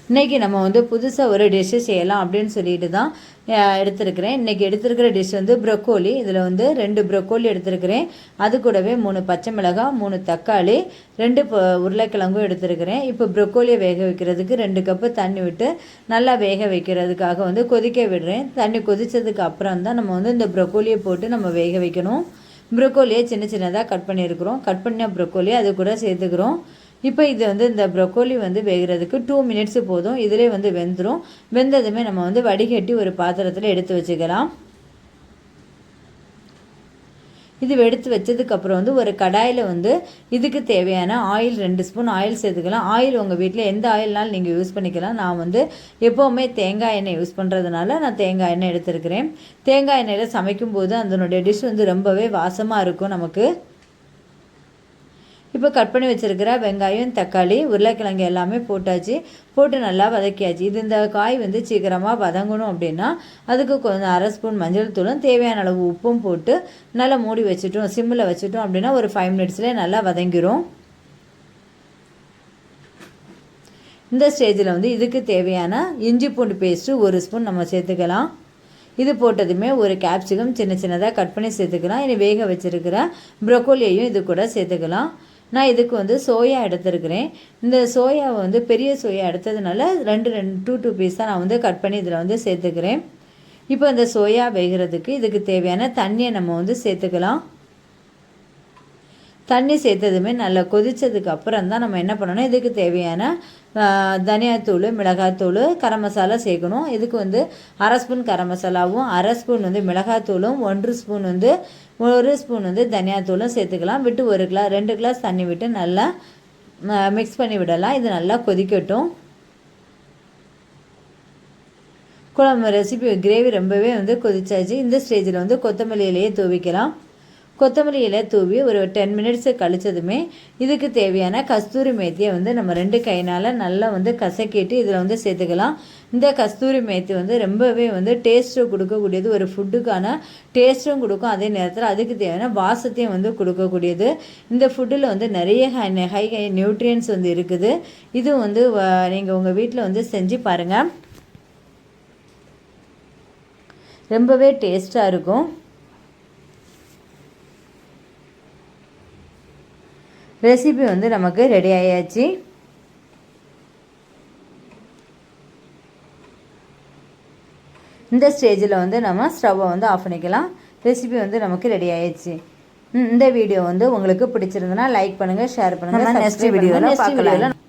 இன்றைக்கி நம்ம வந்து புதுசாக ஒரு டிஷ்ஷு செய்யலாம் அப்படின்னு சொல்லிட்டு தான் எடுத்துருக்கிறேன். இன்றைக்கி எடுத்துருக்கிற டிஷ் வந்து ப்ரொக்கோலி. இதில் வந்து 2 ப்ரொக்கோலி எடுத்துருக்கிறேன். அது கூடவே 3 பச்சை மிளகாய், 3 தக்காளி, 2 உருளைக்கிழங்கும் எடுத்துருக்கிறேன். இப்போ ப்ரொக்கோலியை வேக வைக்கிறதுக்கு 2 கப்பு தண்ணி விட்டு நல்லா வேக வைக்கிறதுக்காக வந்து கொதிக்க விடுறேன். தண்ணி கொதித்ததுக்கு அப்புறம் தான் நம்ம வந்து இந்த ப்ரொக்கோலியை போட்டு நம்ம வேக வைக்கணும். ப்ரொக்கோலியை சின்ன சின்னதாக கட் பண்ணியிருக்கிறோம். கட் பண்ண ப்ரொக்கோலியை அது கூட சேர்த்துக்கிறோம். இப்போ இது வந்து இந்த ப்ரொக்கோலி வந்து வேகிறதுக்கு 2 மினிட்ஸ் போதும். இதிலே வந்து வெந்துடும். வெந்ததுமே நம்ம வந்து வடிகட்டி ஒரு பாத்திரத்தில் எடுத்து வச்சுக்கலாம். இது எடுத்து வச்சதுக்கப்புறம் வந்து ஒரு கடாயில் வந்து இதுக்கு தேவையான ஆயில் 2 ஸ்பூன் ஆயில் சேர்த்துக்கலாம். ஆயில் உங்கள் வீட்டில் எந்த ஆயில்னாலும் நீங்கள் யூஸ் பண்ணிக்கலாம். நான் வந்து எப்போவுமே தேங்காய் எண்ணெய் யூஸ் பண்ணுறதுனால நான் தேங்காய் எண்ணெய் எடுத்துருக்கிறேன். தேங்காய் எண்ணெயில் சமைக்கும்போது அதனுடைய டிஷ் வந்து ரொம்பவே வாசமாக இருக்கும் நமக்கு. இப்போ கட் பண்ணி வச்சுருக்கிற வெங்காயம், தக்காளி, உருளைக்கிழங்கு எல்லாமே போட்டாச்சு. போட்டு நல்லா வதக்கியாச்சு. இந்த காய் வந்து சீக்கிரமாக வதங்கணும் அப்படின்னா அதுக்கு கொஞ்சம் 1/2 ஸ்பூன் மஞ்சள் தூளும் தேவையான அளவு உப்பும் போட்டு நல்லா மூடி வச்சுட்டோம். சிம்மில் வச்சுட்டோம் அப்படின்னா ஒரு 5 மினிட்ஸ்லேயே நல்லா வதங்கிடும். இந்த ஸ்டேஜில் வந்து இதுக்கு தேவையான இஞ்சி பூண்டு பேஸ்ட்டு 1 ஸ்பூன் நம்ம சேர்த்துக்கலாம். இது போட்டதுமே ஒரு கேப்சிகம் சின்ன சின்னதாக கட் பண்ணி சேர்த்துக்கலாம். இனி வேக வச்சுருக்கிற ப்ரொக்கோலியையும் இது கூட சேர்த்துக்கலாம். நான் இதுக்கு வந்து சோயா எடுத்துருக்கிறேன். இந்த சோயாவை வந்து பெரிய சோயா எடுத்ததுனால 2 பீஸாக நான் வந்து கட் பண்ணி இதில் வந்து சேர்த்துக்கிறேன். இப்போ இந்த சோயா வேகிறதுக்கு இதுக்கு தேவையான தண்ணியை நம்ம வந்து சேர்த்துக்கலாம். தண்ணி சேர்த்ததுமே நல்லா கொதித்ததுக்கு அப்புறம் தான் நம்ம என்ன பண்ணணும், இதுக்கு தேவையான தனியாத்தூள், மிளகாத்தூள், கரம் மசாலா சேர்க்கணும். இதுக்கு வந்து 1/2 ஸ்பூன் கரம் மசாலாவும், 1/2 ஸ்பூன் வந்து மிளகாத்தூளும், 1 ஸ்பூன் வந்து தனியாத்தூளும் சேர்த்துக்கலாம். விட்டு 2 கிளாஸ் தண்ணி விட்டு நல்லா மிக்ஸ் பண்ணி விடலாம். இது நல்லா கொதிக்கட்டும். குழம்பு ரெசிபி கிரேவி ரொம்பவே வந்து கொதிச்சாச்சு. இந்த ஸ்டேஜில் வந்து கொத்தமல்லி இலையை தூவிக்கலாம். கொத்தமல்லி இலை தூவி ஒரு 10 மினிட்ஸு கழிச்சதுமே இதுக்கு தேவையான கஸ்தூரி மேத்தியை வந்து நம்ம 2 கையினால் நல்லா வந்து கசக்கிட்டு இதில் வந்து சேர்த்துக்கலாம். இந்த கஸ்தூரி மேத்தி வந்து ரொம்பவே வந்து டேஸ்ட்டு கொடுக்கக்கூடியது. ஒரு ஃபுட்டுக்கான டேஸ்ட்டும் கொடுக்கும். அதே நேரத்தில் அதுக்கு தேவையான வாசத்தையும் வந்து கொடுக்கக்கூடியது. இந்த ஃபுட்டில் வந்து நிறைய ஹை நியூட்ரியன்ஸ் வந்து இருக்குது. இது வந்து நீங்கள் உங்கள் வீட்டில் வந்து செஞ்சு பாருங்கள். ரொம்பவே டேஸ்ட்டாக இருக்கும். ரெசிபி வந்து நமக்கு ரெடி ஆயாச்சு. இந்த ஸ்டேஜில் வந்து நம்ம ஸ்டவ்வை வந்து ஆஃப் பண்ணிக்கலாம். ரெசிபி வந்து நமக்கு ரெடி ஆயிடுச்சு. இந்த வீடியோ வந்து உங்களுக்கு பிடிச்சிருந்ததுன்னா லைக் பண்ணுங்கள், ஷேர் பண்ணுங்கள். நெக்ஸ்ட் வீடியோவில் பார்க்கலாம்.